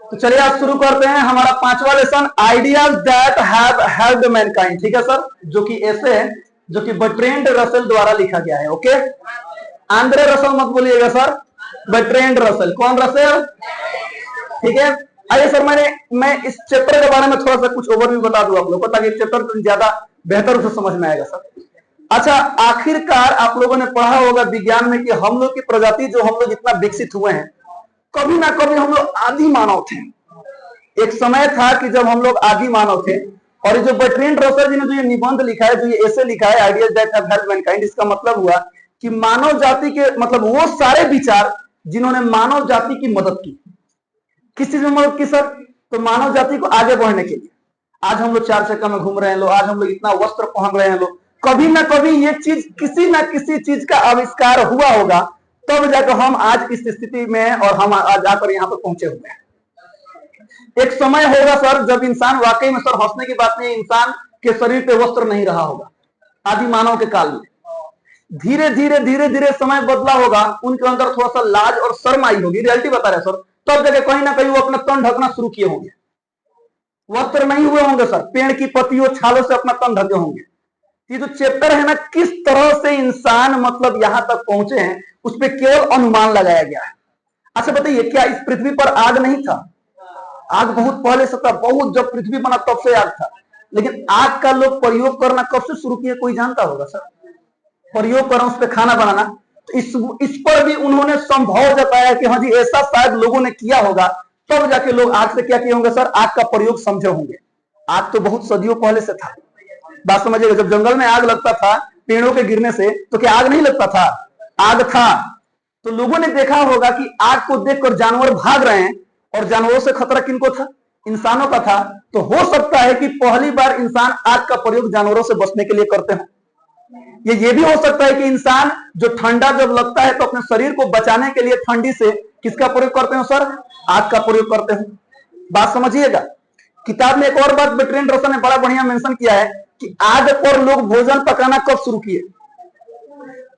तो चलिए आज शुरू करते हैं हमारा 5वां lesson, ideas that have helped mankind. ठीक है सर, जो कि ऐसे है जो कि बर्ट्रैंड रसेल द्वारा लिखा गया है। ओके, आंद्रे रसेल मत बोलिएगा सर, बर्ट्रैंड रसेल। कौन रसेल? ठीक है। आइए सर, मैं इस चैप्टर के बारे में थोड़ा सा कुछ ओवरव्यू बता दूं आप लोगों को, ताकि चैप्टर ज्यादा बेहतर से समझ में आएगा सर। अच्छा, आखिरकार आप लोगों ने पढ़ा होगा विज्ञान में कि हम लोग की प्रजाति, जो हम लोग इतना विकसित हुए हैं, कभी ना कभी हम लोग आदि मानव थे। एक समय था कि जब हम लोग आदि मानव थे। और ये जो बर्ट्रैंड रसेल जी ने जो ये निबंध लिखा है, जो ये ऐसे लिखा है, ideas that have helped Mankind, इसका मतलब हुआ कि मानव जाति के, मतलब वो सारे विचार जिन्होंने मानव जाति की मदद की। किस चीज में मदद की सर? तो मानव जाति को आगे बढ़ने के लिए। आज हम लोग 4 चक्का में घूम रहे हैं लोग, आज हम लोग इतना वस्त्र पहन रहे हैं लोग, कभी ना कभी ये चीज, किसी ना किसी चीज का आविष्कार हुआ होगा, तब जाकर हम आज इस स्थिति में हैं और हम आज जाकर यहाँ पर पहुंचे हुए हैं। एक समय होगा सर जब इंसान, वाकई में सर हंसने की बात नहीं, इंसान के शरीर पे वस्त्र नहीं रहा होगा। आदि मानव के काल में धीरे धीरे धीरे धीरे समय बदला होगा, उनके अंदर थोड़ा सा लाज और शर्म आई होगी, रियलिटी बता रहे सर। तब जगह कहीं ना कहीं वो अपना तन ढकना शुरू किए होंगे। वस्त्र नहीं हुए होंगे सर, पेड़ की पत्तियों छालों से अपना तन ढके होंगे। ये जो चैप्टर है ना, किस तरह से इंसान मतलब यहां तक पहुंचे हैं, उस पर केवल अनुमान लगाया गया है। अच्छा बताइए, क्या इस पृथ्वी पर आग नहीं था? आग बहुत पहले से था, बहुत जब पृथ्वी बना तब से आग था। लेकिन आग का लोग प्रयोग करना कब से शुरू किए, कोई जानता होगा सर? प्रयोग करना, उस पर खाना बनाना। तो इस पर भी उन्होंने संभव जताया कि हाँ जी ऐसा शायद लोगों ने किया होगा, तब जाके लोग आग से क्या किए होंगे सर? आग का प्रयोग समझे होंगे। आग तो बहुत सदियों पहले से था। बात समझिएगा, जब जंगल में आग लगता था पेड़ों के गिरने से, तो क्या आग नहीं लगता था? आग था। तो लोगों ने देखा होगा कि आग को देखकर जानवर भाग रहे हैं, और जानवरों से खतरा किनको था? इंसानों का था। तो हो सकता है कि पहली बार इंसान आग का प्रयोग जानवरों से बचने के लिए करते हो। ये भी हो सकता है कि इंसान जो ठंडा जब लगता है तो अपने शरीर को बचाने के लिए ठंडी से किसका प्रयोग करते हो सर? आग का प्रयोग करते हो। बात समझिएगा। किताब में एक और बात बर्ट्रैंड रसेल ने बड़ा बढ़िया मेंशन किया है कि आग पर लोग भोजन पकाना कब शुरू किए।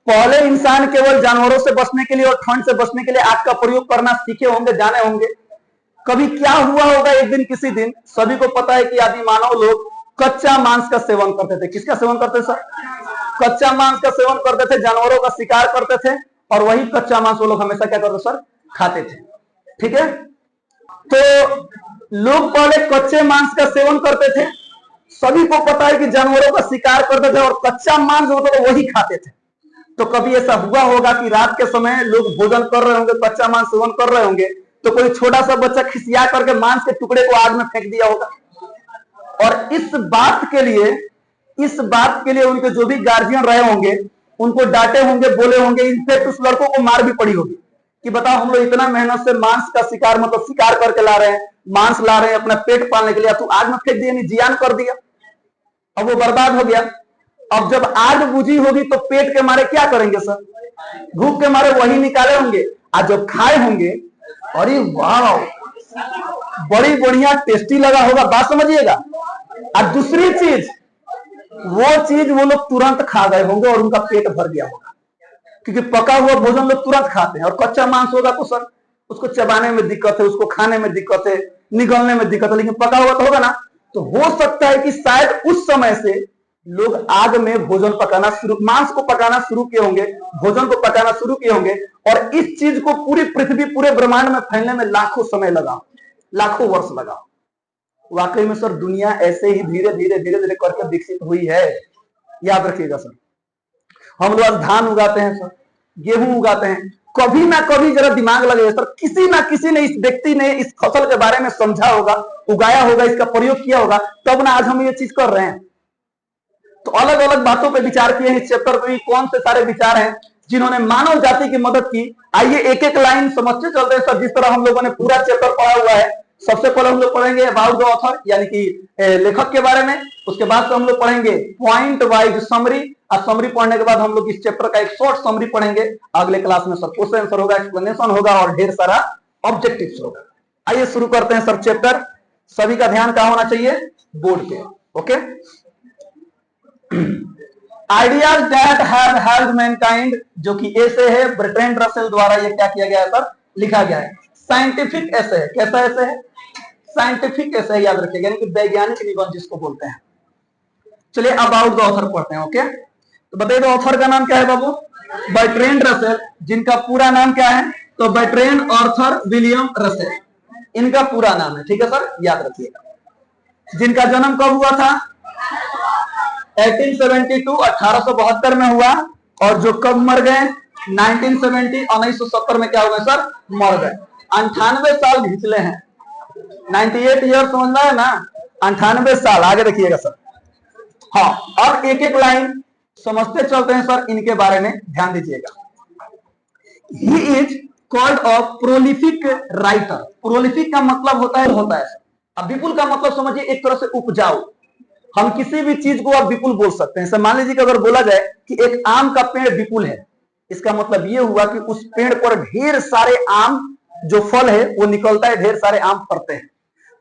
पहले इंसान केवल जानवरों से बचने के लिए और ठंड से बचने के लिए आग का प्रयोग करना सीखे होंगे, जाने होंगे। कभी क्या हुआ होगा, एक दिन किसी दिन सभी को पता है कि आदि मानव लोग कच्चा मांस का सेवन करते थे। किसका सेवन करते सर? कच्चा मांस का सेवन करते थे, जानवरों का शिकार करते थे, और वही कच्चा मांस वो लोग हमेशा क्या करते सर? खाते थे। ठीक है। तो लोग पहले कच्चे मांस का सेवन करते थे, सभी को पता है कि जानवरों का शिकार करते थे और कच्चा मांस होता था वही खाते थे। तो कभी ऐसा हुआ होगा कि रात के समय लोग भोजन कर रहे होंगे, कच्चा मांस सेवन कर रहे होंगे, तो कोई छोटा सा बच्चा खिसिया करके मांस के टुकड़े को आग में फेंक दिया होगा। और इस बात के लिए उनके जो भी गार्जियन रहे होंगे, उनको डांटे होंगे, बोले होंगे। इनफैक्ट उस लड़कों को मार भी पड़ी होगी कि बताओ, हम लोग इतना मेहनत से मांस का शिकार, मतलब शिकार करके ला रहे हैं, मांस ला रहे हैं अपना पेट पालने के लिए, तू आग में फेंक दिया, नहीं जियान कर दिया। अब वो बर्बाद हो गया। अब जब आग बुझी होगी तो पेट के मारे क्या करेंगे सर? भूख के मारे वही निकाले होंगे। आज जब खाए होंगे, अरे वाह बड़ी बढ़िया टेस्टी लगा होगा। बात समझिएगा। और दूसरी चीज, वो लोग तुरंत खा गए होंगे और उनका पेट भर गया होगा, क्योंकि पका हुआ भोजन लोग तुरंत खाते हैं। और कच्चा मांस होगा तो सर उसको चबाने में दिक्कत है, उसको खाने में दिक्कत है, निगलने में दिक्कत है। लेकिन पका हुआ तो होगा ना। तो हो सकता है कि शायद उस समय से लोग आग में भोजन पकाना शुरू, मांस को पकाना शुरू किए होंगे, भोजन को पकाना शुरू किए होंगे। और इस चीज को पूरी पृथ्वी, पूरे ब्रह्मांड में फैलने में लाखों समय लगा, लाखों वर्ष लगा। वाकई में सर दुनिया ऐसे ही धीरे धीरे धीरे धीरे करके विकसित हुई है। याद रखिएगा सर, हम लोग आज धान उगाते हैं सर, गेहूं उगाते हैं, कभी ना कभी जरा दिमाग लगे सर, किसी ना किसी ने, इस व्यक्ति ने इस फसल के बारे में समझा होगा, उगाया होगा, इसका प्रयोग किया होगा, तब ना आज हम ये चीज कर रहे हैं। तो अलग अलग बातों पे विचार किए हैं। इस चैप्टर में कौन से सारे विचार हैं जिन्होंने मानव जाति की मदद की। आइए एक एक लाइन समझते चलते हैं सर, जिस तरह हम लोगों ने पूरा चैप्टर पढ़ा हुआ है। सबसे पहले हम लोग पढ़ेंगे अबाउट द ऑथर, यानी कि लेखक के बारे में। उसके बाद से हम लोग पढ़ेंगे पॉइंट वाइज समरी, और समरी पढ़ने के बाद हम लोग इस चैप्टर का एक शॉर्ट समरी पढ़ेंगे। अगले क्लास में सर क्वेश्चन आंसर होगा, एक्सप्लेनेशन होगा और ढेर सारा ऑब्जेक्टिव्स होगा। आइए शुरू करते हैं सर चैप्टर। सभी का ध्यान कहां होना चाहिए? बोर्ड पे। Okay. Ideas that have helped Mankind, जो कि ऐसे है बर्ट्रैंड रसेल द्वारा ये क्या किया गया है सर? लिखा गया है। साइंटिफिक ऐसे है। कैसा ऐसे है? साइंटिफिक ऐसे है, याद रखिएगा, यानी कि वैज्ञानिक निबंध जिसको बोलते हैं। चलिए अबाउट द ऑथर पढ़ते हैं। ओके, तो बताइए ऑथर का नाम क्या है बाबू? Bertrand Russell. जिनका पूरा नाम क्या है? तो बर्ट्रैंड आर्थर विलियम रसेल, इनका पूरा नाम है। ठीक है सर, याद रखिएगा। जिनका जन्म कब हुआ था? 1872 1872 में हुआ, और जो कब मर गए? 1970 1970 में क्या हो गए सर? मर गए। 98 साल घिंचले हैं। 98 ईयर समझना है ना, 98 साल। आगे देखिएगा सर। हाँ, अब एक एक लाइन समझते चलते हैं सर, इनके बारे में ध्यान दीजिएगा। He is called a prolific writer. Prolific का मतलब होता है अब विपुल का मतलब समझिए एक तरह से उपजाऊ। हम किसी भी चीज को आप विपुल बोल सकते हैं। मान लीजिए कि अगर बोला जाए कि एक आम का पेड़ विपुल है, इसका मतलब यह हुआ कि उस पेड़ पर ढेर सारे आम जो फल है वो निकलता है, ढेर सारे आम फलते हैं।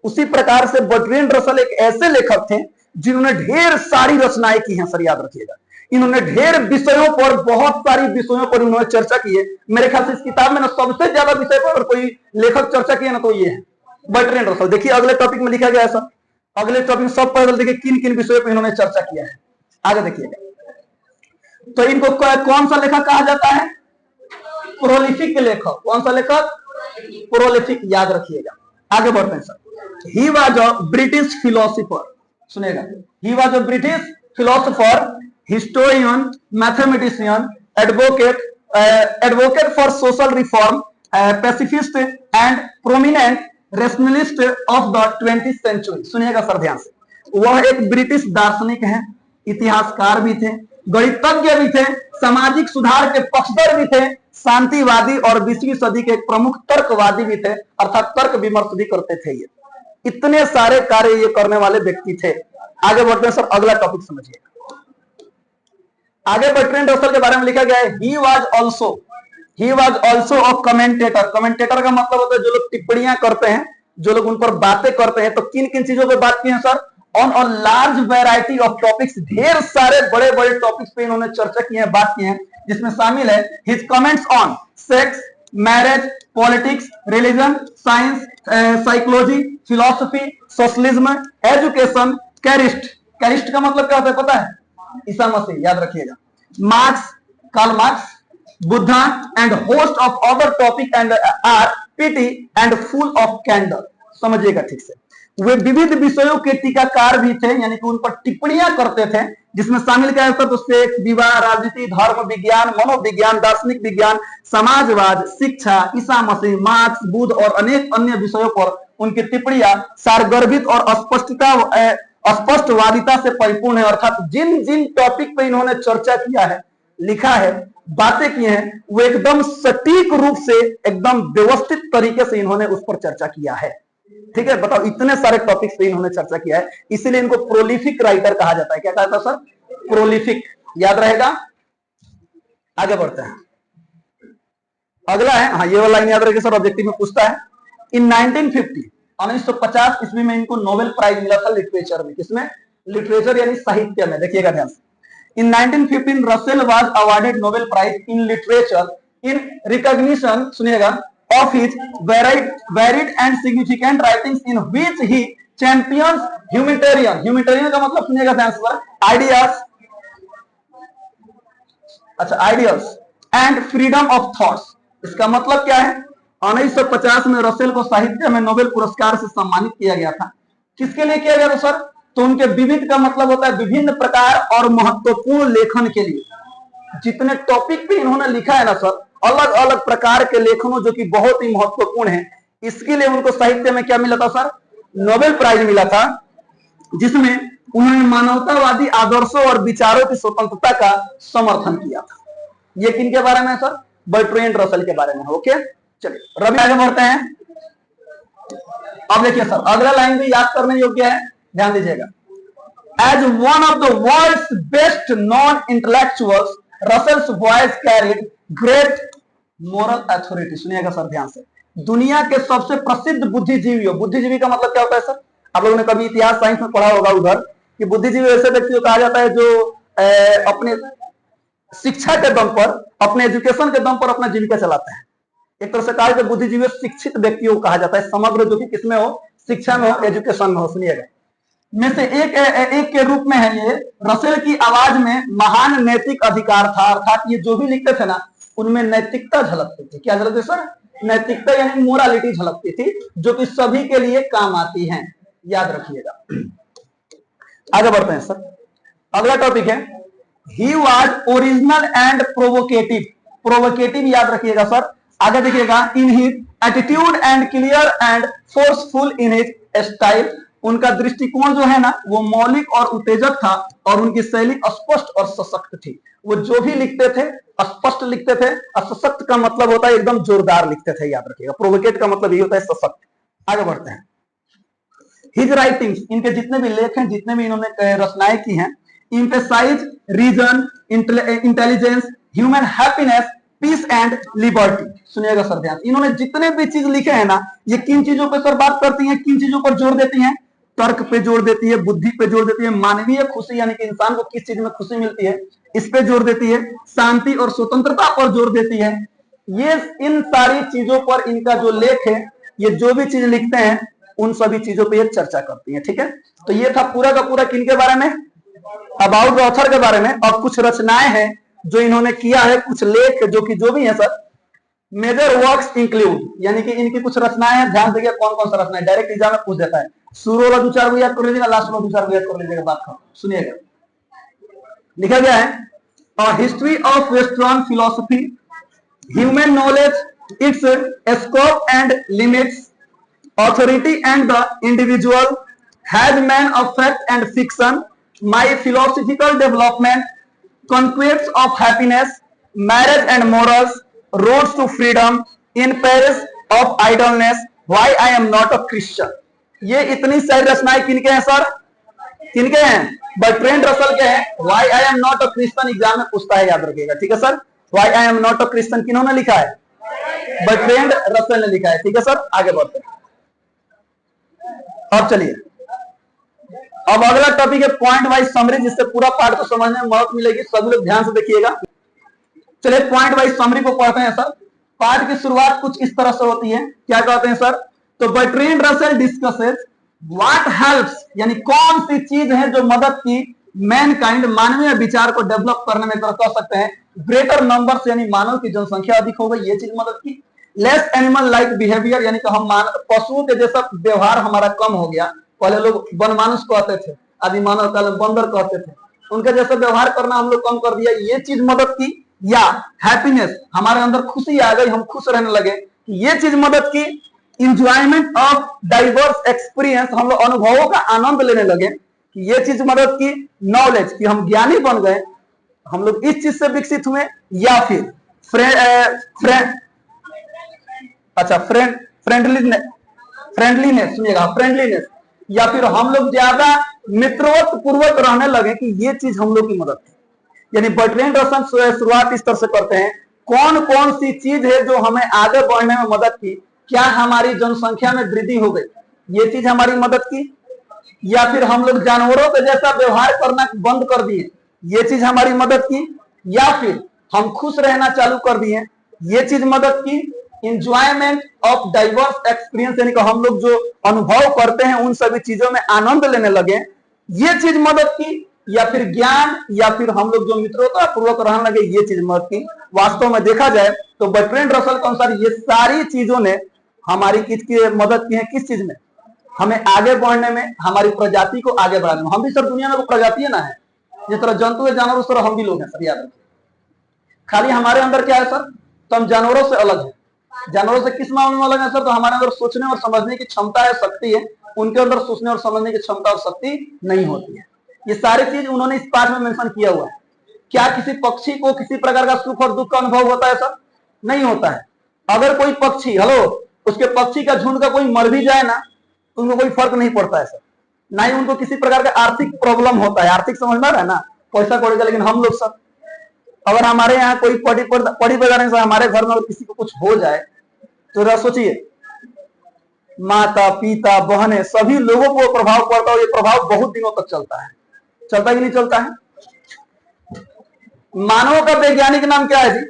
उसी प्रकार से बर्ट्रैंड रसेल एक ऐसे लेखक थे जिन्होंने ढेर सारी रचनाएं की हैं सर, याद रखिएगा। इन्होंने ढेर विषयों पर, बहुत सारी विषयों पर इन्होंने चर्चा की है। मेरे ख्याल से इस किताब में ना सबसे ज्यादा विषय पर अगर कोई लेखक चर्चा किया ना तो ये है बर्ट्रैंड रसेल। देखिए अगले टॉपिक में लिखा गया है सर, अगले टॉपिक सब पढ़ देखिए किन किन विषयों पर इन्होंने चर्चा किया है। आगे देखिएगा। तो इनको कौन सा लेखक कहा जाता है? प्रोलिफिक लेखक। कौन सा लेखक? प्रोलिफिक, याद रखिएगा। आगे बढ़ते हैं sir. He was a British philosopher. सुनिएगा, he was a British philosopher, historian, mathematician, advocate for social reform, pacifist and prominent rationalist of the 20th century. सुनिएगा सर ध्यान से। वह एक ब्रिटिश दार्शनिक हैं, इतिहासकार भी थे, गणितज्ञ भी थे, सामाजिक सुधार के पक्षधर भी थे, शांतिवादी और 20वीं सदी के एक प्रमुख तर्कवादी भी थे, अर्थात तर्क विमर्श भी करते थे। ये इतने सारे कार्य ये करने वाले व्यक्ति थे। आगे बढ़ते हैं सर, अगला टॉपिक समझिए। आगे बर्ट्रैंड रसेल के बारे में लिखा गया है, he was also a commentator. Commentator का मतलब होता है जो लोग टिप्पणियां करते हैं, जो लोग उन पर बातें करते हैं। तो किन किन चीजों पर बात की है sir? On a large variety of topics. ढेर सारे बड़े बड़े टॉपिक्स पे इन्होंने चर्चा की है, बात की है, जिसमें शामिल है his comments on sex, marriage, politics, religion, science, psychology, philosophy, socialism, education, कैरिस्ट का मतलब क्या होता है पता है? ईसा मसीह, याद रखिएगा। Marx, Karl Marx, Buddha and host of other topic and are pity and full of candle. समझिएगा ठीक से। वे विविध विषयों के टीकाकार भी थे, यानी कि उन पर टिप्पणियां करते थे, जिसमें शामिल क्या था? तो सेक्स, विवाह, राजनीति, धर्म विज्ञान, मनोविज्ञान, दार्शनिक विज्ञान, समाजवाद, शिक्षा, ईसा मसीह, मार्क्स, बुद्ध और अनेक अन्य विषयों पर उनकी टिप्पणियां सारगर्भित और स्पष्टवादिता से परिपूर्ण है। अर्थात जिन जिन टॉपिक पे इन्होंने चर्चा किया है, लिखा है, बातें की हैं, वो एकदम सटीक रूप से, एकदम व्यवस्थित तरीके से इन्होंने उस पर चर्चा किया है। ठीक है, बताओ, इतने सारे टॉपिक्स पे इन्होंने चर्चा किया है, इसीलिए इनको प्रोलिफिक राइटर कहा जाता है। क्या कहा जाता है सर? प्रोलिफिक, याद रहेगा। आगे बढ़ते हैं। अगला है, हाँ ये वाला लाइन याद रखिए सर, ऑब्जेक्टिव में पूछता है। इन 1950 ईस्वी में इनको नोबेल प्राइज मिला था लिटरेचर में। किसमें? लिटरेचर यानी साहित्य में। देखिएगा ध्यान से। In 1915, Russell was awarded Nobel Prize in Literature in recognition, सुनिएगा, of his varied and significant writings in which he champions humanitarian का मतलब सुनिएगा ध्यान से, ideas and freedom of thoughts। इसका मतलब क्या है? 1950 में रसेल को साहित्य में नोबेल पुरस्कार से सम्मानित किया गया था। किसके लिए किया गया था सर? तो उनके विविध का मतलब होता है विभिन्न प्रकार और महत्वपूर्ण लेखन के लिए। जितने टॉपिक पे इन्होंने लिखा है ना सर, अलग अलग प्रकार के लेखनों जो कि बहुत ही महत्वपूर्ण है, इसके लिए उनको साहित्य में क्या मिला था सर? नोबेल प्राइज मिला था, जिसमें उन्होंने मानवतावादी आदर्शों और विचारों की स्वतंत्रता का समर्थन किया था। ये किनके बारे में है सर? बर्ट्रैंड रसेल के बारे में। ओके, चलिए रवि आगे बढ़ते हैं। अब देखिए सर, अगला लाइन भी याद करने योग्य है, ध्यान दीजिएगा। As one of the world's best non intellectuals, Russell's voice carried great moral authority. सुनिएगा सर ध्यान से। दुनिया के सबसे प्रसिद्ध बुद्धिजीवियों, बुद्धिजीवी का मतलब क्या होता है सर? आप लोगों ने कभी इतिहास साइंस में पढ़ा होगा उधर, कि बुद्धिजीवी ऐसे व्यक्ति को कहा जाता है जो अपने शिक्षा के दम पर, अपने एजुकेशन के दम पर अपना जीविका चलाते हैं। एक तरह से कहा जाए बुद्धिजीवी शिक्षित व्यक्तियों को कहा जाता है, समग्र जो कि किसमें हो, शिक्षा में हो, एजुकेशन में हो। सुनिएगा, में से एक के रूप में है ये। रसेल की आवाज में महान नैतिक अधिकार था, अर्थात ये जो भी लिखते थे ना उनमें नैतिकता झलकती थी। क्या झलकती सर? नैतिकता यानी मोरालिटी झलकती थी, जो कि सभी के लिए काम आती है, याद रखिएगा। आगे बढ़ते हैं सर, अगला टॉपिक है he was original and provocative. Provocative याद रखिएगा सर। आगे देखिएगा, in his attitude and clear and forceful in his style. उनका दृष्टिकोण जो है ना वो मौलिक और उत्तेजक था, और उनकी शैली स्पष्ट और सशक्त थी। वो जो भी लिखते थे स्पष्ट लिखते थे, और सशक्त का मतलब होता है एकदम जोरदार लिखते थे, याद रखिएगा। प्रोवोकेट का मतलब ये होता है सशक्त। आगे बढ़ते हैं, हिज राइटिंग्स, इनके जितने भी लेख हैं, जितने भी इन्होंने रचनाएं की हैं, emphasize reason, intelligence, human happiness, peace and liberty. सुनिएगा सर ध्यान, इन्होंने जितने भी चीज लिखे हैं ना ये किन चीजों पर सर बात करती हैं, किन चीजों पर जोर देती हैं? तर्क पे जोर देती है, बुद्धि पे जोर देती है, मानवीय खुशी यानी कि इंसान को किस चीज में खुशी मिलती है इस पे जोर देती है, शांति और स्वतंत्रता पर जोर देती है। ये इन सारी चीजों पर इनका जो लेख है, ये जो भी चीज लिखते हैं उन सभी चीजों पे ये चर्चा करती है। ठीक है, तो ये था पूरा का पूरा किनके बारे में? अबाउट द ऑथर के बारे में। और कुछ रचनाएं हैं जो इन्होंने किया है, कुछ लेख जो कि जो भी है सर। मेजर वर्क्स इंक्लूड, यानी कि इनकी कुछ रचनाएं हैं, ध्यान देखिए कौन कौन सा रचना है, डायरेक्ट एग्जाम में पूछ देता है। शुरू वाला दो चार को याद कर लीजिएगा, लास्ट वाला दो चार को याद कर लीजिएगा, बात करो। सुनिएगा, लिखा गया है a history of western philosophy, human knowledge, it's scope and limits, authority and the individual, has man of fact and fiction, my philosophical development, conquests of happiness, marriage and morals, roads to freedom, in Paris of idleness, why I am not a Christian। ये इतनी सारी रचनाएं किनके हैं sir? किनके हैं? Bertrand Russell के हैं। why I am not a Christian exam में पूछता है, याद रखिएगा। ठीक है sir, why I am not a Christian किन्होंने लिखा है? बर्ट्रैंड रसल ने लिखा है। ठीक है सर, आगे बढ़ते हैं। अब चलिए, अब अगला टॉपिक है पॉइंट वाइज समरी, जिससे पूरा पार्ट को समझने में मदद मिलेगी। सभी लोग ध्यान से देखिएगा। चलिए पॉइंट वाइज समरी को पढ़ते हैं सर। पार्ट की शुरुआत कुछ इस तरह से होती है, क्या कहते हैं सर? तो Bertrand Russell discusses what helps, यानी कौन सी चीज है जो मदद की मैनकाइंड, मानवीय विचार को डेवलप करने में कर सकते हैं। ग्रेटर नंबर्स, यानी मानव की जनसंख्या अधिक हो गई, ये चीज मदद की। लेस एनिमल लाइक बिहेवियर, यानी कि हम पशुओं के जैसा व्यवहार हमारा कम हो गया। पहले लोग वनमानुष कहते थे, आदि मानव काल में बंदर कहते थे, उनके जैसा व्यवहार करना हम लोग कम कर दिया, ये चीज मदद की। या हैप्पीनेस, हमारे अंदर खुशी आ गई, हम खुश रहने लगे, ये चीज मदद की। इंजॉयमेंट ऑफ डाइवर्स एक्सपीरियंस, हम लोग अनुभवों का आनंद लेने लगे, ये चीज मदद की। नॉलेज, कि हम ज्ञानी बन गए, हम लोग इस चीज से विकसित हुए। या फिर फ्रेंडलीनेस, सुनिएगा, फ्रेंडलीनेस, या फिर हम लोग ज्यादा मित्रवत पूर्वक रहने लगे, कि ये चीज हम लोग की मदद थी। यानी बर्ट्रैंड रसल शुरुआत इस तरह से करते हैं, कौन कौन सी चीज है जो हमें आगे बढ़ने में मदद की। क्या हमारी जनसंख्या में वृद्धि हो गई, ये चीज हमारी मदद की। या फिर हम लोग जानवरों के जैसा व्यवहार करना बंद कर दिए, ये चीज हमारी मदद की। या फिर हम खुश रहना चालू कर दिए, ये चीज मदद की। इंजॉयमेंट ऑफ डाइवर्स एक्सपीरियंस, यानी कि हम लोग जो अनुभव करते हैं उन सभी चीजों में आनंद लेने लगे, ये चीज मदद की। या फिर ज्ञान, या फिर हम लोग जो मित्रता पूर्वक रहने लगे, ये चीज मदद की। वास्तव में देखा जाए तो बर्ट्रैंड रसल के अनुसार ये सारी चीजों ने हमारी किसकी मदद की है, किस चीज में? हमें आगे बढ़ने में, हमारी प्रजाति को आगे बढ़ाने में। हम भी सर दुनिया में प्रजाति है ना है, जिस तरह जंतु है, जानवर, उस तरह हम भी लोग हैं सर, याद रखिए। खाली हमारे अंदर क्या है सर? तो हम जानवरों से अलग है। जानवरों से किस मामले में अलग है सर? तो हमारे अंदर सोचने और समझने की क्षमता है, शक्ति है, उनके अंदर सोचने और समझने की क्षमता और शक्ति नहीं होती है। ये सारी चीज उन्होंने इस पाठ में मेंशन किया हुआ है। क्या किसी पक्षी को किसी प्रकार का सुख और दुख का अनुभव होता है सर? नहीं होता है। अगर कोई पक्षी, हेलो, उसके पक्षी का झुंड का कोई मर भी जाए ना, उनको कोई फर्क नहीं पड़ता है सर। ना ही उनको किसी प्रकार का आर्थिक प्रॉब्लम होता है। आर्थिक समझदार है ना, पैसा कौड़ी। लेकिन हम लोग सर, अगर हमारे यहाँ कोई पड़ी बजाने से हमारे घर में अगर किसी को कुछ हो जाए, तो जरा सोचिए, माता पिता बहनें सभी लोगों को प्रभाव पड़ता है, और ये प्रभाव बहुत दिनों तक चलता है। चलता कि नहीं चलता है? मानवों का वैज्ञानिक नाम क्या है जी?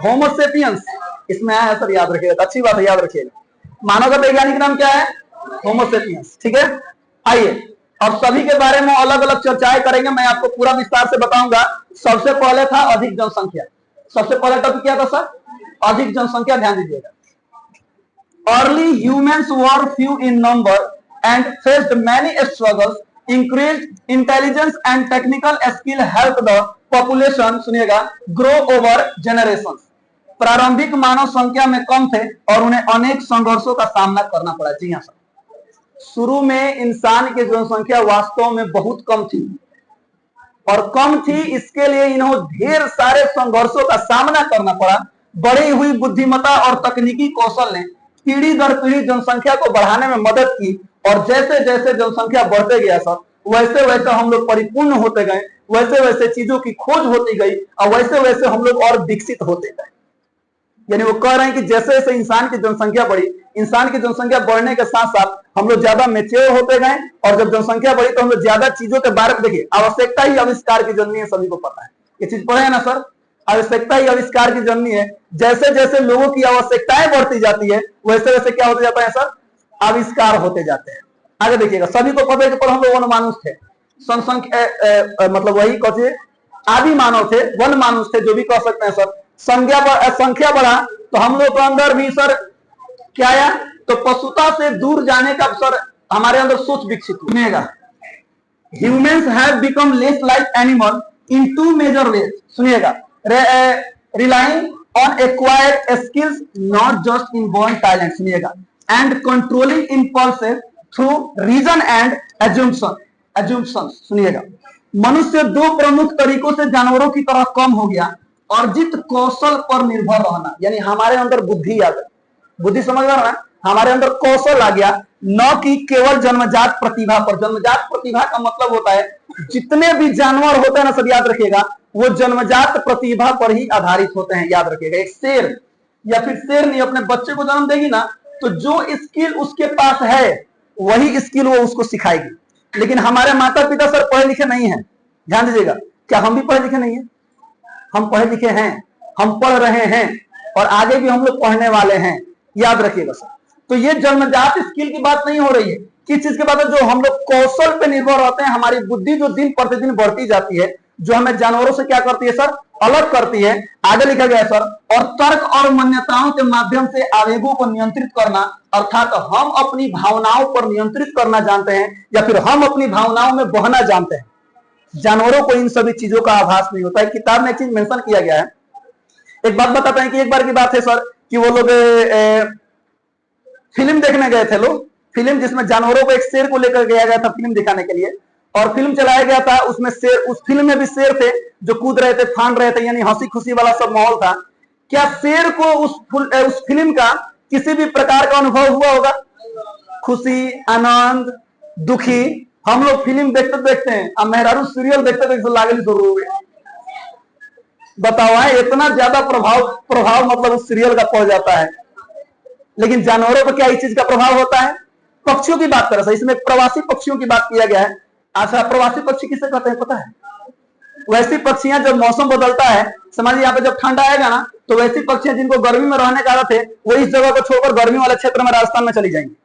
होमोसेपियंस इसमें आया है सर, याद रखिएगा, अच्छी बात है, याद रखिएगा। मानव का वैज्ञानिक नाम क्या है? होमोसेपियंस। ठीक है, आइए अब सभी के बारे में अलग अलग चर्चाएं करेंगे, मैं आपको पूरा विस्तार से बताऊंगा। सबसे पहले था अधिक जनसंख्या। सबसे पहले टॉपिक क्या था सर? अधिक जनसंख्या। ध्यान दीजिएगा। Early humans were few in number and faced many struggles. Increased intelligence and technical skill helped the population, सुनिएगा, grow over generations. प्रारंभिक मानव संख्या में कम थे और उन्हें अनेक संघर्षों का सामना करना पड़ा। जी हाँ सर, शुरू में इंसान की जनसंख्या वास्तव में बहुत कम थी, और कम थी इसके लिए इन्हें ढेर सारे संघर्षों का सामना करना पड़ा। बढ़ी हुई बुद्धिमत्ता और तकनीकी कौशल ने पीढ़ी दर पीढ़ी जनसंख्या को बढ़ाने में मदद की, और जैसे जैसे जनसंख्या बढ़ते गया सर, वैसे वैसे हम लोग परिपूर्ण होते गए, वैसे वैसे चीजों की खोज होती गई, और वैसे वैसे हम लोग और विकसित होते गए। यानी वो कह रहे हैं कि जैसे जैसे इंसान की जनसंख्या बढ़ी, इंसान की जनसंख्या बढ़ने के साथ साथ हम लोग ज्यादा मेच्योर होते गए, और जब जनसंख्या बढ़ी तो हम लोग ज्यादा चीजों के बारे में, देखिए, आवश्यकता ही आविष्कार की जननी है, सभी को पता है, ये चीज पढ़े है ना सर? आवश्यकता ही आविष्कार की जननी है। जैसे जैसे लोगों की आवश्यकताएं बढ़ती जाती है, वैसे वैसे क्या होते जाता है सर? आविष्कार होते जाते हैं। आगे देखिएगा, सभी को पता है कि हम लोग वन मानुष थे, मतलब वही कहे आदि मानव थे, वन मानुष थे, जो भी कह सकते हैं सर। संख्या बढ़ा तो हम लोग के अंदर भी सर क्या आया? तो पशुता से दूर जाने का सर हमारे अंदर सोच विकसित हुआ। Humans have become less like animal in two major ways. सुनिएगा, relying on acquired skills, not just inborn talent. सुनिएगा, and controlling impulses through reason and assumptions. सुनिएगा, मनुष्य दो प्रमुख तरीकों से जानवरों की तरह कम हो गया। अर्जित कौशल पर निर्भर रहना, यानी हमारे अंदर बुद्धि आ गई, बुद्धि समझ रहा है, हमारे अंदर कौशल आ गया, न कि केवल जन्मजात प्रतिभा पर। जन्मजात प्रतिभा का मतलब होता है जितने भी जानवर होते हैं ना सब, याद रखिएगा, वो जन्मजात प्रतिभा पर ही आधारित होते हैं। याद रखिएगा, एक शेर या फिर शेरनी अपने बच्चे को जन्म देगी ना, तो जो स्किल उसके पास है वही स्किल वो उसको सिखाएगी। लेकिन हमारे माता पिता सर पढ़े लिखे नहीं है। ध्यान दीजिएगा, क्या हम भी पढ़े लिखे नहीं है? हम पढ़े लिखे हैं, हम पढ़ रहे हैं, और आगे भी हम लोग पढ़ने वाले हैं। याद रखिएगा सर। तो ये जन्मजात स्किल की बात नहीं हो रही है। किस चीज की बात है? जो हम लोग कौशल पे निर्भर रहते हैं, हमारी बुद्धि जो दिन प्रतिदिन बढ़ती जाती है, जो हमें जानवरों से क्या करती है सर? अलग करती है। आगे लिखा गया है सर, और तर्क और मान्यताओं के माध्यम से आवेगों को नियंत्रित करना, अर्थात हम अपनी भावनाओं पर नियंत्रित करना जानते हैं, या फिर हम अपनी भावनाओं में बहना जानते हैं। जानवरों को इन सभी चीजों का आभास नहीं होता है। किताब में एक चीज मेंशन किया गया है, एक बात बताते हैं कि एक बार की बात है सर कि वो लोग फिल्म देखने गए थे लोग, फिल्म जिसमें जानवरों को एक शेर को लेकर गया गया था फिल्म दिखाने के लिए, और फिल्म चलाया गया था। उसमें शेर, उस फिल्म में भी शेर थे जो कूद रहे थे, फान रहे थे, यानी हंसी खुशी वाला सब माहौल था। क्या शेर को उस फिल्म का किसी भी प्रकार का अनुभव हुआ होगा? खुशी, आनंद, दुखी? हम लोग फिल्म देखते देखते हैं, अब मेहरारू सीरियल देखते देखते लागली शुरू हो गई। बताओ, इतना ज्यादा प्रभाव मतलब उस सीरियल का पड़ जाता है। लेकिन जानवरों पर क्या इस चीज का प्रभाव होता है? पक्षियों की बात करें, इसमें प्रवासी पक्षियों की बात किया गया है। अच्छा, प्रवासी पक्षी किसे कहते हैं पता है? वैसी पक्षियां जब मौसम बदलता है, समझिए यहाँ पे जब ठंडा आएगा ना, तो वैसी पक्षियां जिनको गर्मी में रहने का आदत है, वो इस जगह को छोड़कर गर्मी वाले क्षेत्र में राजस्थान में चली जाएंगी।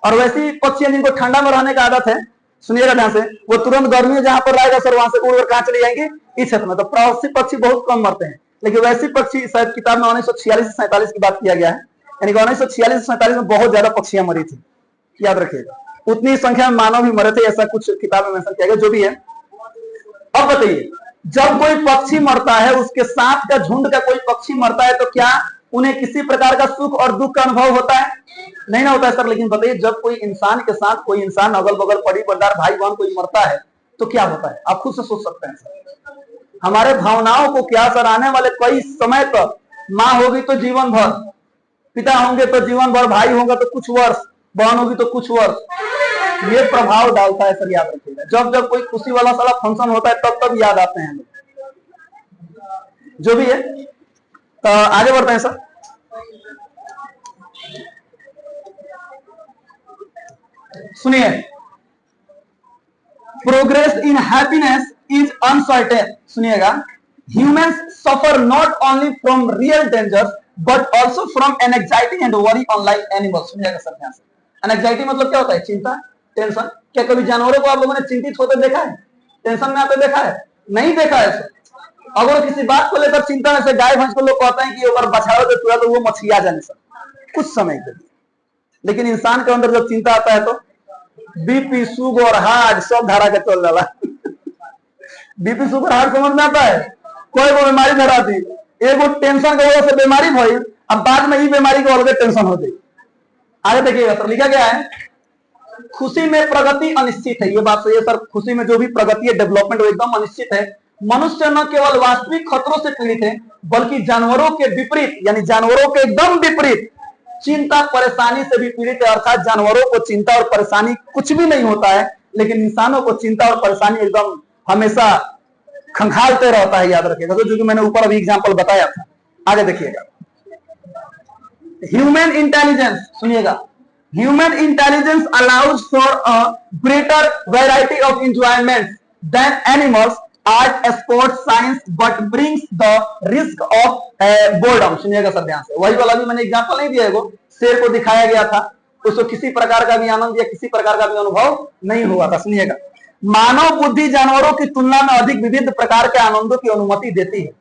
और वैसी पक्षियां जिनको ठंडा में रहने का आदत है, सुनिएगा ध्यान से, वो तुरंत गर्मी जहां पर रहेगा सर, वहां से उड़कर कहां चली जाएंगी? इस क्षेत्र में। तो प्रवासी पक्षी बहुत कम मरते हैं, लेकिन वैसी पक्षी शायद किताब में 1946 से 47 की बात किया गया है, यानी कि 1946 से 47 में बहुत ज्यादा पक्षियां मरी थी। याद रखिएगा, उतनी संख्या में मानव भी मरे थे, ऐसा कुछ किताब में मेंशन किया गया। जो भी है, अब बताइए, जब कोई पक्षी मरता है, उसके साथ का झुंड का कोई पक्षी मरता है, तो क्या उन्हें किसी प्रकार का सुख और दुख का अनुभव होता है? नहीं ना होता है सर। लेकिन बताइए, जब कोई इंसान के साथ कोई इंसान, अगल बगल पड़ी बरदार भाई बहन कोई मरता है, तो क्या होता है? आप खुद से सोच सकते हैं सर। हमारे भावनाओं को क्या सर, आने वाले कई समय तक, माँ होगी तो जीवन भर, पिता होंगे तो जीवन भर, भाई होगा तो कुछ वर्ष, बहन होगी तो कुछ वर्ष, ये प्रभाव डालता है सर। याद रखिएगा, जब जब कोई खुशी वाला सारा फंक्शन होता है, तब तब याद आते हैं लोग। जो भी है, तो आगे बढ़ते हैं सर। सुनिए, progress in happiness is uncertain. सुनिएगा, Humans suffer not only from real dangers but also from anxiety and worry unlike animals. सुनिएगा सर ध्यान से। Anxiety मतलब क्या होता है? चिंता, टेंशन। क्या कभी जानवरों को आप लोगों ने चिंतित होते देखा है? टेंशन में आते देखा है? नहीं देखा है सर। अगर किसी बात को लेकर चिंता में से गाय भैंस को लोग कहते हैं कि अगर बचाओ तो तुरंत वो मछलियां जाने सर कुछ समय के लिए, लेकिन इंसान के अंदर जब चिंता आता है तो बीपी, शुगर, हार्ट सब धारा के चल जाला। बीपी, शुगर, हार्ट समझ में आता है? कोई वो बीमारी धरा थी, एगो टेंशन की वजह से बीमारी भई, अब बाद में ही बीमारी को अलग टेंशन हो गई। आगे देखिएगा सर, लिखा गया है खुशी में प्रगति अनिश्चित है। ये बात सही है सर, खुशी में जो भी प्रगति है, डेवलपमेंट वो एकदम अनिश्चित है। मनुष्य न केवल वास्तविक खतरों से पीड़ित है बल्कि जानवरों के विपरीत, यानी जानवरों के एकदम विपरीत चिंता परेशानी से भी पीड़ित है। अर्थात जानवरों को चिंता और परेशानी कुछ भी नहीं होता है, लेकिन इंसानों को चिंता और परेशानी एकदम हमेशा खंगालते रहता है। याद रखिएगा, तो जो कि मैंने ऊपर अभी एग्जांपल बताया था। आगे देखिएगा, ह्यूमन इंटेलिजेंस, सुनिएगा, human intelligence allows for a greater variety of enjoyment than animals, art, sports, science, but brings the risk of boredom. सुनिएगा सर ध्यान से, वही वाला भी मैंने एग्जांपल नहीं दिया, शेर को दिखाया गया था, उसको किसी प्रकार का भी आनंद या किसी प्रकार का भी अनुभव नहीं हुआ था। सुनिएगा, मानव बुद्धि जानवरों की तुलना में अधिक विविध प्रकार के आनंदों की अनुमति देती है।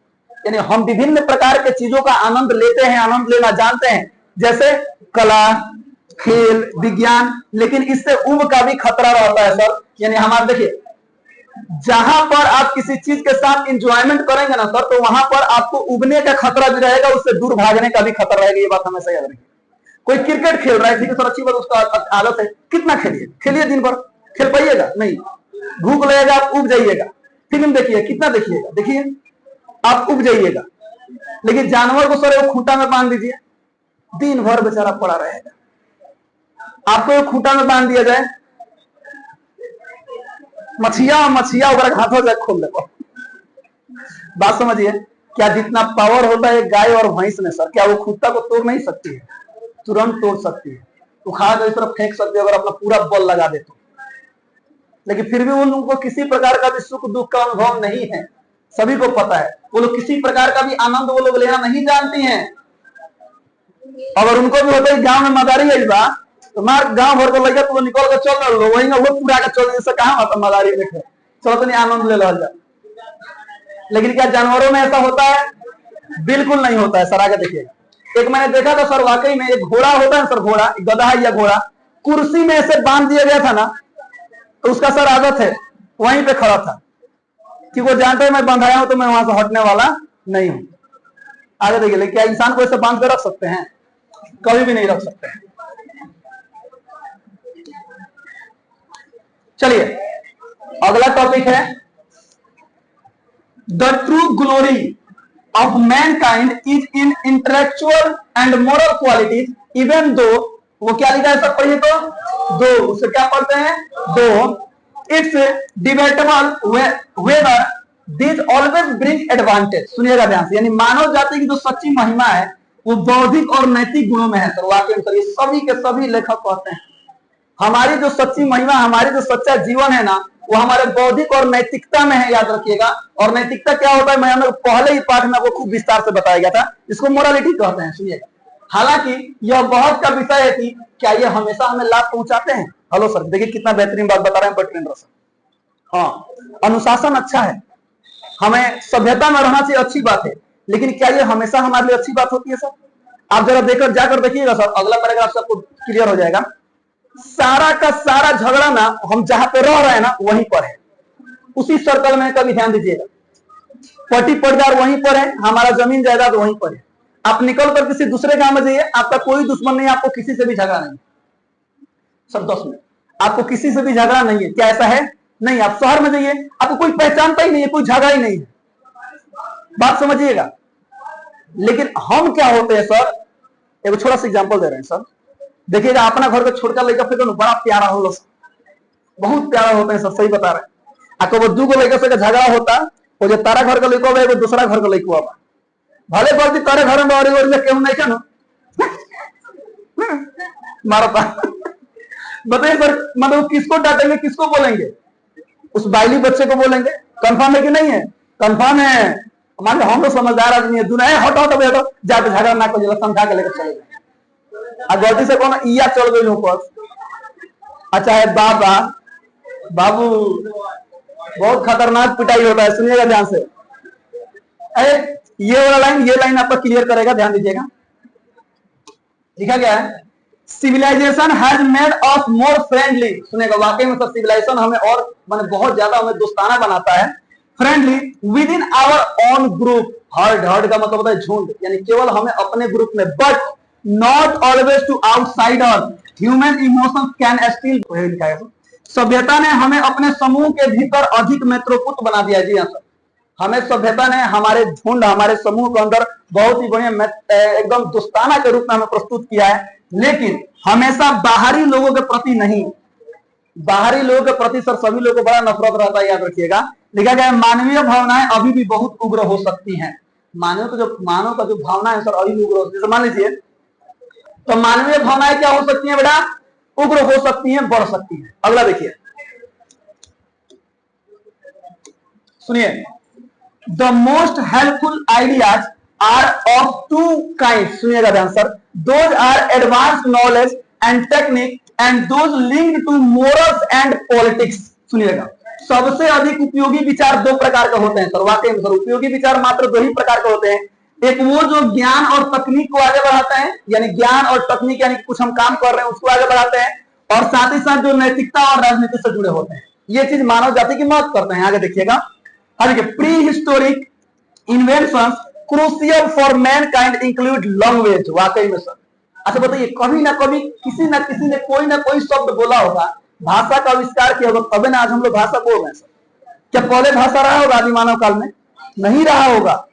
यानी हम विभिन्न प्रकार के चीजों का आनंद लेते हैं, आनंद लेना जानते हैं, जैसे कला, खेल, विज्ञान, लेकिन इससे उम्र का भी खतरा रहता है सर। यानी हमारे देखिए, जहां पर आप किसी चीज के साथ इंजॉयमेंट करेंगे ना सर, तो वहां पर आपको उबने का खतरा भी रहेगा, उससे दूर भागने का भी खतरा रहेगा। ये बात हमेशा याद रखिए। कोई क्रिकेट खेल रहा है, ठीक है सर, अच्छी बात, उसका आदत है, कितना खेलिए, खेलिए दिन भर, खेल पाइएगा नहीं, भूख लगेगा, आप उब जाइएगा। फिल्म देखिए, कितना देखिएगा, देखिए आप उब जाइएगा। लेकिन जानवर को सर वो खूंटा में बांध दीजिए, दिन भर बेचारा पड़ा रहेगा। आपको खूंटा में बांध दिया जाए, मछिया हाथों से खोल दे। बात समझिए, क्या जितना पावर होता है गाय और भैंस में सर, क्या वो खूंटा को तोड़ नहीं सकती है? तुरंत तोड़ सकती है, उखाड़ कर इस तरफ फेंक सकती है अगर अपना पूरा बल लगा दे तो। लेकिन फिर भी उनको किसी प्रकार का भी सुख दुख का अनुभव नहीं है। सभी को पता है, वो लोग किसी प्रकार का भी आनंद वो लोग लेना नहीं जानती हैं। अगर उनको भी होता है गांव में मदारी आई बा, तो मार गांव भर को लगे तो निकल कर चल रहा, वही ना वो पूरा चल, जैसे कहा आता मदारी बैठे, चलो तो नहीं आनंद ले लो। लेकिन क्या जानवरों में ऐसा होता है? बिल्कुल नहीं होता है सर। आगे देखिएगा, एक मैंने देखा था सर, वाकई में एक घोड़ा होता है सर, घोड़ा, गधा या घोड़ा, कुर्सी में ऐसे बांध दिया गया था ना, तो उसका सर आदत है वहीं पे खड़ा था कि वो जानते हैं मैं बंधाया हूं तो मैं वहां से हटने वाला नहीं हूं। आगे देखिए, क्या इंसान को ऐसे बांध कर रख सकते हैं? कभी भी नहीं रख सकते हैं। चलिए अगला टॉपिक है, the true glory of Mankind is in intellectual and moral qualities even though, वो क्या लिखा है सर, पढ़िए तो, दो, उसे क्या पढ़ते हैं? दो, it's debatable whether this always bring advantage. सुनिएगा ध्यान से, यानी मानव जाति की जो सच्ची महिमा है वो बौद्धिक और नैतिक गुणों में है सर। वाकई में ये सभी के सभी लेखक कहते हैं, हमारी जो सच्ची महिमा, हमारी जो सच्चा जीवन है ना, वो हमारे बौद्धिक और नैतिकता में है। याद रखिएगा, और नैतिकता क्या होता है, मैंने पहले ही पाठ में आपको खूब विस्तार से बताया गया था, इसको मोरालिटी कहते हैं। सुनिएगा, हालांकि यह बहुत का विषय है कि क्या ये हमेशा हमें लाभ पहुंचाते हैं। हेलो सर, देखिए कितना बेहतरीन बात बता रहे हैं बटरेंद्र सर। हाँ, अनुशासन अच्छा है, हमें सभ्यता में रहना चाहिए, अच्छी बात है, लेकिन क्या ये हमेशा हमारे लिए अच्छी बात होती है सर? आप जरा देखकर जाकर देखिएगा सर, अगला पैराग्राफ सबको क्लियर हो जाएगा। सारा का सारा झगड़ा ना हम जहां पे रह रहे हैं ना वहीं पर है, उसी सर्कल में कभी ध्यान दीजिएगा, पट्टी पटदार वहीं पर है, हमारा जमीन जायदाद वहीं पर है। आप निकल कर किसी दूसरे गांव में जाइए, आपका कोई दुश्मन नहीं, आपको किसी से भी झगड़ा नहीं सर। 10 मिनट, आपको किसी से भी झगड़ा नहीं है, क्या ऐसा है? नहीं। आप शहर में जाइए, आपको कोई पहचानता ही नहीं है, कोई झगड़ा ही नहीं है। बात समझिएगा। लेकिन हम क्या होते हैं सर, एक छोटा सा एग्जांपल दे रहे हैं सर, देखिएगा, अपना घर का छोटका लड़का फिर बड़ा प्यारा हो, बहुत प्यारा होता है सर, सही बता रहे हैं आपको। वो 2 लड़का से झगड़ा होता, वो जो तारा घर का लड़का हुआ, वो दूसरा घर का लड़का हुआ, भले गलती तारे घर में क्यों नहीं क्या मारता। बताइए सर, मतलब किसको डांटेंगे, किसको बोलेंगे? उस बाइली बच्चे को बोलेंगे? कंफर्म है कि नहीं है? कंफर्म है। मान लो हम लोग समझदार आदमी है, दुनिया हटो हटो हटो जाके झगड़ा ना को समझा के लेकर चले जाए, और गलती से कौन इया चल गई ऊपर, अच्छा है बाबा बाबू बहुत खतरनाक पिटाई होता है, सुनिएगा ध्यान से। अरे ये वाला लाइन, ये लाइन आपका क्लियर करेगा, ध्यान दीजिएगा। लिखा गया है civilisation has made us more friendly, सुनेगा वाकई में सब सिविलाइजेशन हमें और माने बहुत ज्यादा हमें दोस्ताना बनाता है, friendly within our own group, herd, herd का मतलब होता है झुंड, यानी केवल हमें अपने ग्रुप में, but not always to outsider, human emotions can still, लिखा है सभ्यता ने हमें अपने समूह के भीतर अधिक मित्रपुत बना दिया। जी हाँ सर, हमें सभ्यता ने हमारे झुंड, हमारे समूह के अंदर बहुत ही बढ़िया एकदम दोस्ताना के रूप में हमें प्रस्तुत किया है, लेकिन हमेशा बाहरी लोगों के प्रति नहीं। बाहरी लोगों के प्रति सर सभी लोगों को बड़ा नफरत रहता है, याद रखिएगा। लिखा गया है मानवीय भावनाएं अभी भी बहुत उग्र हो सकती हैं। मानव का जो भावना है सर अभी भी उग्र हो सकती है। मान लीजिए तो मानवीय भावनाएं क्या हो सकती हैं बेटा, उग्र हो सकती हैं, बढ़ सकती हैं। अगला देखिए, सुनिए, the most helpful ideas are of two kind, सुनिएगा ध्यान sir, those are advance knowledge and technique and those linked to morals and politics. सुनिएगा, सबसे अधिक उपयोगी विचार दो प्रकार के होते हैं सर, वाकई में सर उपयोगी विचार मात्र दो ही प्रकार के होते हैं। एक वो जो ज्ञान और तकनीक को आगे बढ़ाते हैं, यानी ज्ञान और तकनीक यानी कुछ हम काम कर रहे हैं उसको आगे बढ़ाते हैं, और साथ ही साथ जो नैतिकता और राजनीति से जुड़े होते हैं। ये चीज मानव जाति की मदद करते हैं। आगे देखिएगा, pre historic inventions crucial for Mankind include language, वाकई में सर। अच्छा बताइए, कभी ना कभी किसी ने कोई ना कोई शब्द बोला होगा, भाषा का आविष्कार किया होगा, तभी ना आज हम लोग भाषा बोल रहे हैं सर। क्या पहले भाषा रहा होगा आदि मानव काल में? नहीं रहा होगा।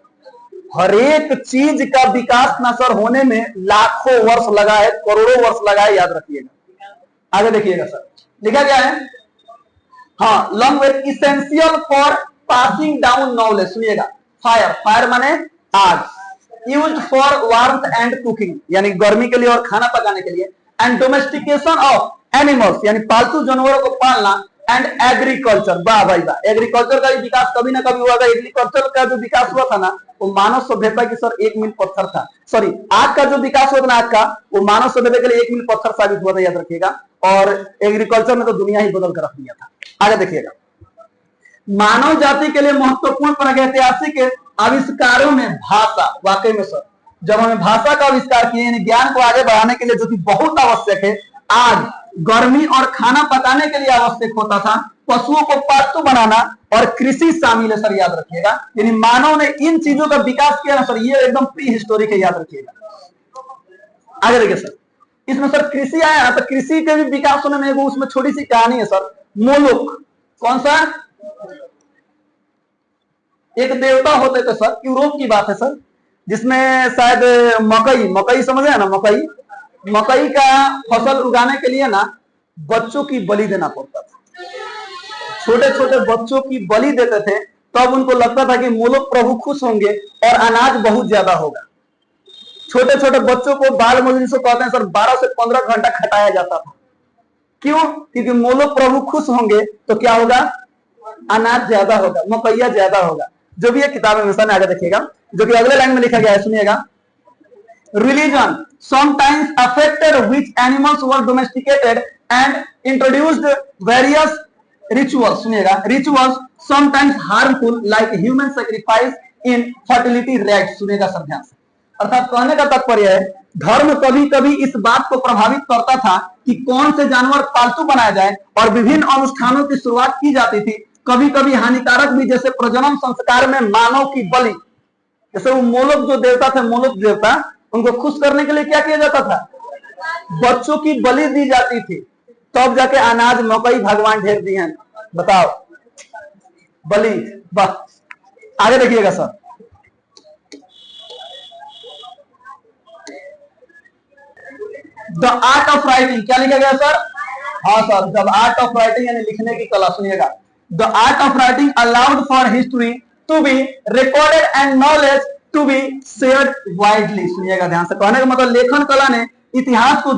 हर एक चीज का विकास ना सर होने में लाखों वर्ष लगा है, करोड़ों वर्ष लगा है, याद रखिएगा। आगे देखिएगा सर, लिखा गया है हाँ, language essential for passing down knowledge. सुनिएगा, फायर, फायर माने आग, used for warmth and cooking, यानी गर्मी के लिए और खाना पकाने के लिए, एंड डोमेस्टिकेशन ऑफ एनिमल्स, यानी पालतू जानवरों को पालना, एंड एग्रीकल्चर। वाह भाई वाह, एग्रीकल्चर का भी विकास कभी ना कभी हुआ था। एग्रीकल्चर का जो विकास हुआ था ना, वो मानव सभ्यता की सर एक मील पत्थर था। सॉरी, आग का जो विकास हुआ था ना, आग का, वो मानव सभ्यता के लिए एक मील पत्थर साबित हुआ था, याद रखिएगा। और एग्रीकल्चर ने तो दुनिया ही बदल कर रख दिया था। आगे देखिएगा, मानव जाति के लिए महत्वपूर्ण प्रागैतिहासिक आविष्कारों में भाषा, वाकई में सर जब हमें भाषा का आविष्कार किए, यानी ज्ञान को आगे बढ़ाने के लिए जो कि बहुत आवश्यक है, आग गर्मी और खाना पकाने के लिए आवश्यक होता था, पशुओं को पालतू बनाना और कृषि शामिल है सर, याद रखिएगा। यानी मानव ने इन चीजों का विकास किया ना सर, ये एकदम प्री हिस्टोरिक है, याद रखिएगा। आगे देखिए सर, इसमें सर कृषि आया ना, तो कृषि के भी विकास होने में उसमें छोटी सी कहानी है सर। मोलुक, कौन सा? एक देवता होते थे सर, यूरोप की बात है सर, जिसमें शायद मकई समझ रहे हैं ना, मकई का फसल उगाने के लिए ना बच्चों की बलि देना पड़ता था। छोटे छोटे बच्चों की बलि देते थे, तब उनको लगता था कि मोलुक प्रभु खुश होंगे और अनाज बहुत ज्यादा होगा। छोटे छोटे बच्चों को बाल मजदूरी से कहते हैं सर, 12 से 15 घंटा खटाया जाता था। क्यों? क्योंकि मोलुक प्रभु खुश होंगे तो क्या होगा, अनाज ज्यादा होगा, मकैया ज्यादा होगा। जो भी है किताब में मिशन आगे देखिएगा, जो कि अगले लाइन में लिखा गया है, सुनिएगा। Religion sometimes affected which animals were domesticated and introduced various rituals. सुनिएगा, rituals sometimes harmful like human sacrifice in fertility rites. सुनिएगा सब ध्यान से, अर्थात कहने का तात्पर्य है धर्म कभी कभी इस बात को प्रभावित करता था कि कौन से जानवर पालतू बनाया जाए, और विभिन्न अनुष्ठानों की शुरुआत की जाती थी, कभी कभी हानिकारक भी, जैसे प्रजनन संस्कार में मानव की बलि। जैसे वो मोलुक जो देवता थे, मोलुक देवता, उनको खुश करने के लिए क्या किया जाता था, बच्चों की बलि दी जाती थी, तब जाके अनाज मकई भगवान ढेर दिए हैं। बताओ, बलि। बस आगे देखिएगा sir, the art of writing, क्या लिखा गया सर? हाँ sir, the art of writing यानी लिखने की कला। सुनिएगा, the art of writing allowed for history to be recorded and knowledge to be shared widely. सुनिएगा ध्यान से, कहने का मतलब लेखन कला ने इतिहास को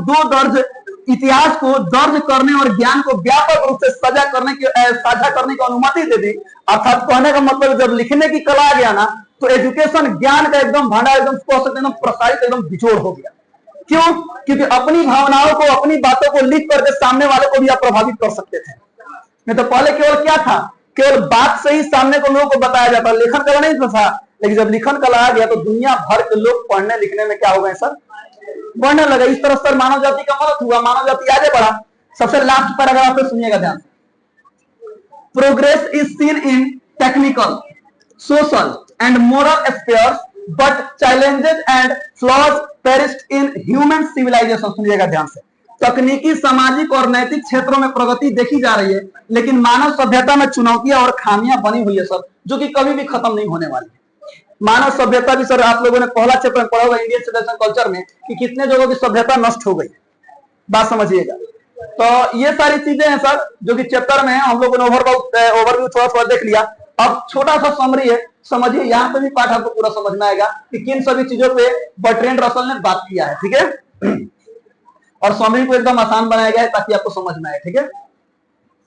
दर्ज करने और ज्ञान को व्यापक रूप से साझा करने की अनुमति दे दी। अर्थात कहने का मतलब जब लिखने की कला आ गया ना, तो एजुकेशन ज्ञान का एकदम भंडार, एकदम एकदम प्रसारित, एकदम बिछोड़ हो गया। क्यों? क्योंकि अपनी भावनाओं को, अपनी बातों को लिख करके सामने वाले को भी आप प्रभावित कर सकते थे। नहीं तो पहले केवल क्या था, केवल बात से ही सामने को लोगों को बताया जाता, लेखन कला नहीं था। लेकिन जब लिखन कला आ गया तो दुनिया भर के लोग पढ़ने लिखने में क्या हो गए सर, बढ़ने लगे। इस तरह सर मानव जाति का मदद हुआ, मानव जाति आगे बढ़ा। सबसे लास्ट पैराग्राफ पे सुनिएगा ध्यान से। Progress is seen in technical, social and moral spheres, but challenges and flaws persist in human civilisation. सुनिएगा ध्यान से। तकनीकी, सामाजिक और नैतिक क्षेत्रों में प्रगति देखी जा रही है, लेकिन मानव सभ्यता में चुनौतियां और खामियां बनी हुई है सर, जो कि कभी भी खत्म नहीं होने वाली है। मानव सभ्यता भी सर, आप लोगों ने पहला चैप्टर में पढ़ा होगा इंडियन सिविलाइजेशन कल्चर में, कि कितने जगहों की सभ्यता नष्ट हो गई। बात समझिएगा। तो ये सारी चीजें हैं सर, जो कि चैप्टर में हम लोगों ने ओवरव्यू थोड़ा थोड़ा देख लिया। अब छोटा सा समरी है, समझिए। यहाँ पे भी पाठ आपको पूरा समझ में आएगा कि किन सभी चीजों पे बर्ट्रैंड रसल ने बात किया है। ठीक है, और समरी को एकदम आसान बनाया गया है ताकि आपको समझ में आए। ठीक है,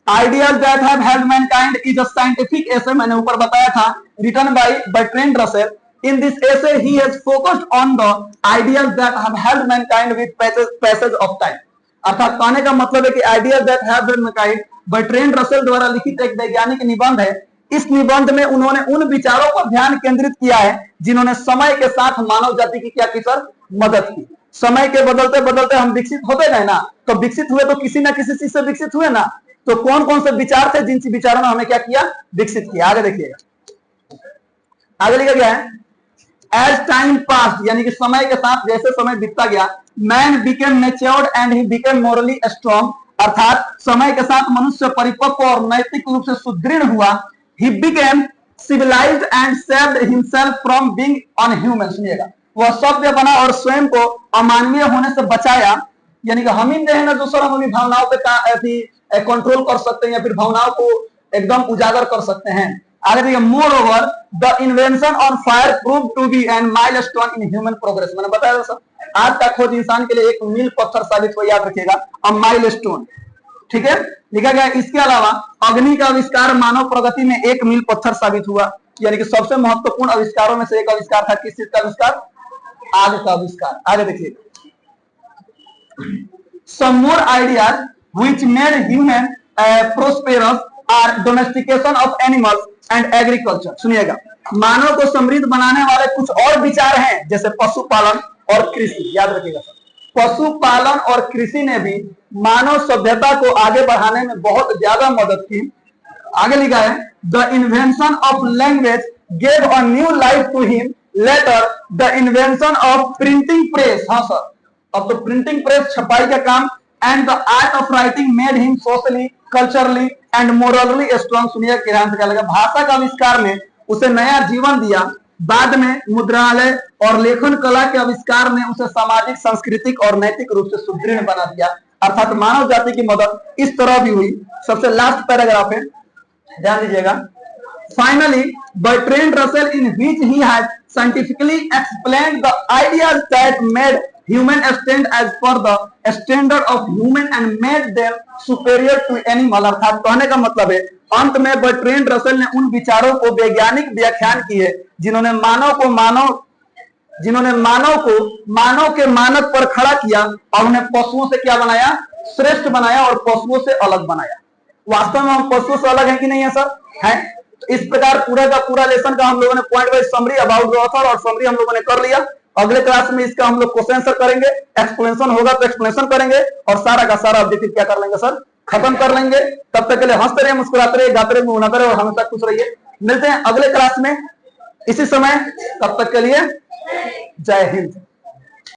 Ideas that have helped mankind is a scientific essay, मैंने ऊपर बताया था, written by Bertrand Russell. In this essay, he has focused on the ideas that have helped mankind with passage of time. अर्थात कहने का मतलब है कि ideas that have helped mankind, Bertrand Russell द्वारा लिखित एक वैज्ञानिक निबंध है। इस निबंध में उन्होंने उन विचारों पर ध्यान केंद्रित किया है जिन्होंने समय के साथ मानव जाति की क्या की सर, मदद की। समय के बदलते बदलते हम विकसित होते गए ना, तो विकसित हुए तो किसी ना किसी चीज से विकसित हुए ना। तो कौन कौन से विचार थे जिन विचारों ने हमें क्या किया, विकसित किया। आगे देखिएगा, आगे लिखा गया है, एज टाइम पास, यानी कि समय के साथ जैसे समय बीतता गया, man became matured and he became morally strong. अर्थात समय के साथ मनुष्य परिपक्व और नैतिक रूप से सुदृढ़ हुआ। He became civilised and saved himself from being unhuman. सुनिएगा, वह सभ्य बना और स्वयं को अमानवीय होने से बचाया। यानी कि हम ही है ना जो सर हम अपनी भावनाओं पे कंट्रोल कर सकते हैं, या फिर भावनाओं को एकदम उजागर कर सकते हैं। आगे देखिए, moreover the invention on fire prove to be an milestone in human progress. मैंने बताया सर, आज का खोज इंसान के लिए एक मील पत्थर साबित हुआ, याद रखिएगा, अ माइलस्टोन। ठीक है, लिखा गया। इसके अलावा अग्नि का आविष्कार मानव प्रगति में एक मील पत्थर साबित हुआ। यानी कि सबसे महत्वपूर्ण आविष्कारों में से एक आविष्कार था किस चीज का आविष्कार, आग का आविष्कार। आगे देखिए, some more ideas which made human prosperous are domestication of animals and agriculture. सुनिएगा, मानव को समृद्ध बनाने वाले कुछ और विचार हैं, जैसे पशुपालन और कृषि। याद रखिएगा, पशुपालन और कृषि ने भी मानव सभ्यता को आगे बढ़ाने में बहुत ज्यादा मदद की। आगे लिखा है, the invention of language gave a new life to him. Later the invention of printing press. हाँ सर, अब तो प्रिंटिंग प्रेस, छपाई का काम, and the art of writing made him socially, culturally and morally strong. सुनिए ध्यान से क्या लगा, भाषा का आविष्कार ने उसे नया जीवन दिया। बाद में मुद्रालय और लेखन कला के आविष्कार ने उसे सामाजिक, सांस्कृतिक और नैतिक रूप से सुदृढ़ बना दिया। अर्थात मानव जाति की मदद इस तरह भी हुई। सबसे लास्ट पैराग्राफ है, ध्यान दीजिएगा। Finally, Bertrand Russell, in which he has scientifically explained the ideas that made human stand as per the standard of human and made them superior to animal। अर्थात कहने का मतलब है, अंत में बर्ट्रैंड रसल ने उन विचारों को वैज्ञानिक व्याख्यान किए जिन्होंने मानव के मानक पर खड़ा किया और उन्हें पशुओं से क्या बनाया, श्रेष्ठ बनाया और पशुओं से अलग बनाया। वास्तव में हम पशुओं से अलग है कि नहीं है सर, है। इस प्रकार पूरा का पूरा लेसन का हम लोगों ने point wise summary about the author और समरी हम लोगों ने कर लिया। अगले क्लास में इसका हम लोग क्वेश्चन आंसर करेंगे, एक्सप्लेनेशन होगा तो एक्सप्लेनेशन करेंगे, और सारा का सारा ऑब्जेक्टिव क्या कर लेंगे सर, खत्म कर लेंगे। तब तक के लिए हंसते रहिए, मुस्कुराते रहिए, गाते रहिए, मुनाते रहिए और हमेशा खुश रहिए। मिलते हैं अगले क्लास में इसी समय, तब तक के लिए जय हिंद।